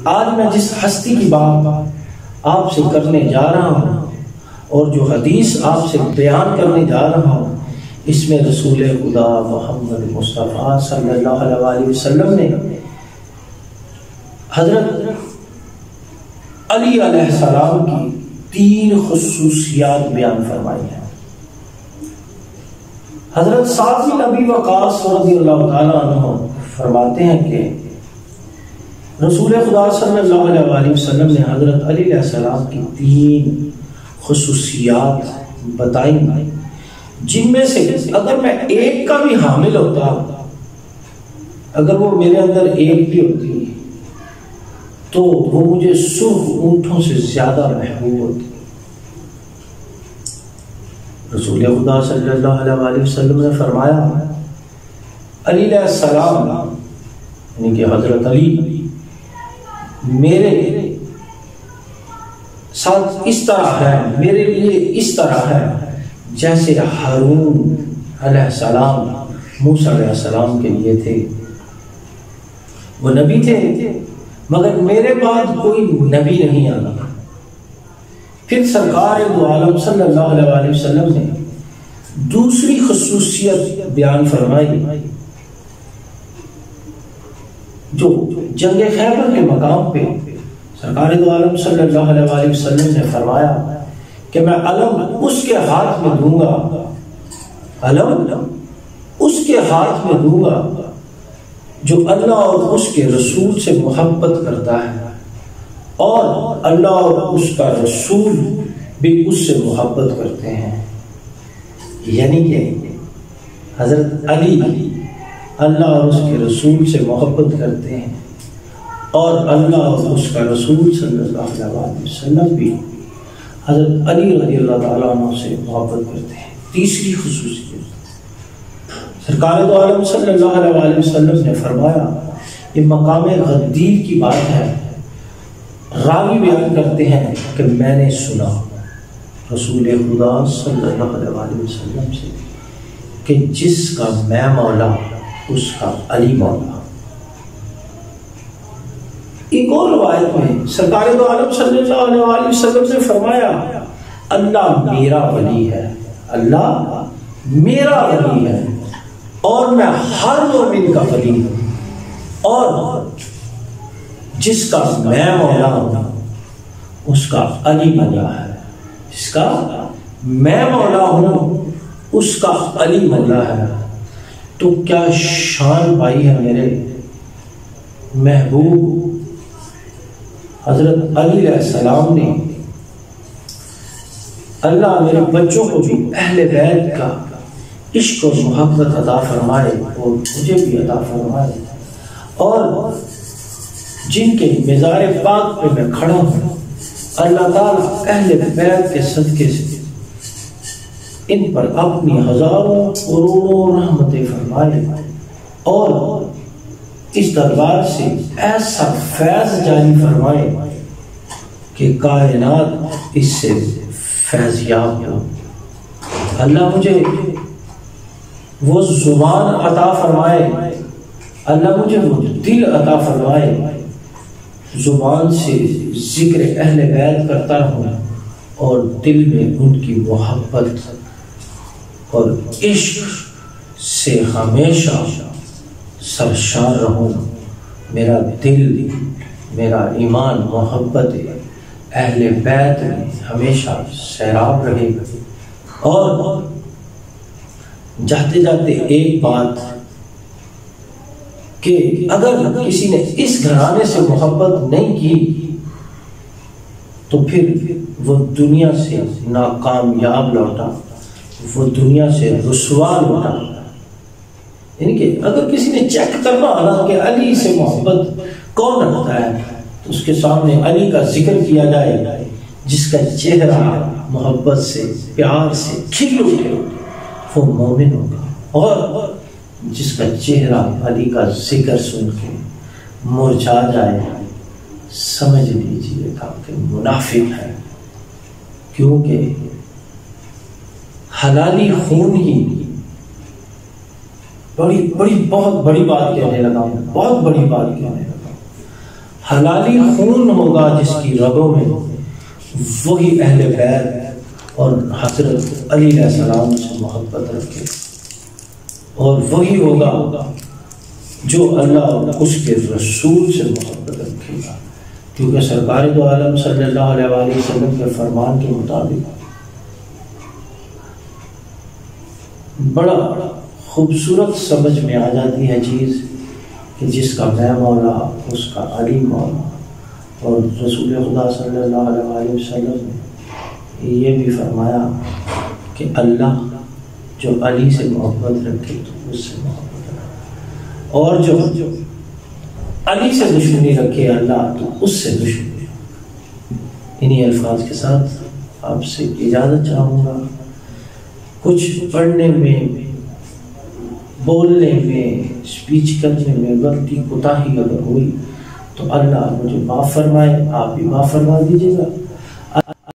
آج میں جس ہستی کی بات آپ سے کرنے جا رہا ہوں اور جو حدیث آپ سے بیان کرنے جا رہا ہوں، اس میں رسول خدا محمد مصطفیٰ صلی اللہ علیہ وسلم نے حضرت علی علیہ السلام کی 3 خصوصیات بیان فرمائی ہیں۔ حضرت سعد بن ابی وقاص رضی اللہ تعالیٰ عنہ فرماتے ہیں کہ رسول خدا صلی اللہ علیہ وسلم نے حضرت علی علیہ السلام کی 3 خصوصیات بتائیں، جن میں سے اگر میں ایک کا بھی حامل ہوتا، اگر وہ میرے اندر ایک بھی ہوتی تو وہ مجھے سرخ اونٹوں سے زیادہ محبوب ہوتی۔ رسول خدا صلی اللہ علیہ وسلم نے فرمایا علی علیہ السلام یعنی کہ حضرت علی میرے ساتھ اس طرح ہے، میرے لیے اس طرح ہے جیسے ہارون علیہ السلام موسیٰ علیہ السلام کے لیے تھے۔ وہ نبی تھے مگر میرے بعد کوئی نبی نہیں آنا۔ پھر سرکار دو عالم صلی اللہ علیہ وسلم نے دوسری خصوصیت بیان فرمائی، جو جنگ خیبر کے مقام پہ سرکار دو عالم صلی اللہ علیہ وسلم نے فرمایا کہ میں علم اس کے ہاتھ میں دوں گا، علم اس کے ہاتھ میں دوں گا جو اللہ اور اس کے رسول سے محبت کرتا ہے، اور اللہ اور اس کا رسول بھی اس سے محبت کرتے ہیں۔ یعنی کہ حضرت علی اللہ اور اس کے رسول سے محبت کرتے ہیں، اور اللہ اور اس کا رسول صلی اللہ علیہ وسلم بھی حضرت علی رضی اللہ تعالیٰ عنہ سے محبت کرتے ہیں۔ تیسری خصوصیت سرکار دو عالم صلی اللہ علیہ وسلم نے فرمایا، یہ مقام غدیر کی بات ہے۔ راوی بیان کرتے ہیں کہ میں نے سنا رسول خدا صلی اللہ علیہ وسلم سے کہ جس کا میں مولا اس کا علی مولا۔ ایک اور روایت میں سرکار دو عالم صلی اللہ علیہ وسلم نے فرمایا اللہ میرا ولی ہے، اللہ میرا ولی ہے، اور میں ہر مومن کا ولی ہوں، اور جس کا میں مولا ہوں اس کا علی مولا ہے، جس کا میں مولا ہوں اس کا علی مولا ہے۔ تو کیا شان پائی ہے میرے محبوب حضرت علی علیہ السلام نے۔ اللہ میرے بچوں کو بھی اہل بیت کا عشق و محبت عطا فرمائے اور مجھے بھی عطا فرمائے، اور جن کے مزار پاک پہ میں کھڑا ہوں اللہ تعالیٰ اہل بیت کے صدقے سے ان پر اپنی ہزاروں کروڑوں رحمتیں فرمائے، اور اس دربار سے ایسا فیض جاری فرمائے کہ کائنات اس سے فیض یاب ہو۔ اللہ مجھے وہ زبان عطا فرمائے، اللہ مجھے وہ دل عطا فرمائے، زبان سے ذکر اہل بیت کرتا ہوں اور دل میں ان کی محبت اور عشق سے ہمیشہ سرشار رہوں۔ میرا دل، میرا ایمان محبت اہل بیت میں ہمیشہ سیراب رہے گا۔ اور جاتے جاتے ایک بات کہ اگر کسی نے اس گھرانے سے محبت نہیں کی تو پھر وہ دنیا سے ناکامیاب لوٹا، وہ دنیا سے رسوا لوٹا۔ یعنی کہ اگر کسی نے چیک کرنا ہونا کہ علی سے محبت کون رکھتا ہے تو اس کے سامنے علی کا ذکر کیا جائے، جس کا چہرہ محبت سے پیار سے کھل اٹھے وہ مومن ہوگا، اور جس کا چہرہ علی کا ذکر سن کے مرجھا جائے سمجھ لیجیے گا کہ منافق ہے، کیونکہ حلالی خون ہی بہت بڑی بات کہنے لگا، بہت بڑی بات کہنے لگا۔ حلالی خون ہوگا جس کی رگوں میں، وہی اہل بیت اور حضرت علی علیہ السلام سے محبت رکھے، اور وہی ہوگا جو اللہ اور اس کے رسول سے محبت رکھے گا، کیونکہ سرکار دو عالم صلی اللہ علیہ وآلہ وسلم کے فرمان کے مطابق بڑا خوبصورت سمجھ میں آ جاتی ہے چیز کہ جس کا میں مولا اس کا علی مولا، اور رسول خدا صلی اللہ علیہ وآلہ وسلم نے یہ بھی فرمایا کہ اللہ جو علی سے محبت رکھے تو اس سے محبت رکھے، اور جو علی سے دشمنی رکھے اللہ تو اس سے دشمنی۔ انہی الفاظ کے ساتھ آپ سے اجازت چاہوں گا، کچھ پڑھنے میں، بولنے میں، اسپیچ کرنے میں غلطی کوتاہی اگر ہوئی تو اللہ مجھے معاف فرمائے، آپ بھی معاف فرما دیجیے گا۔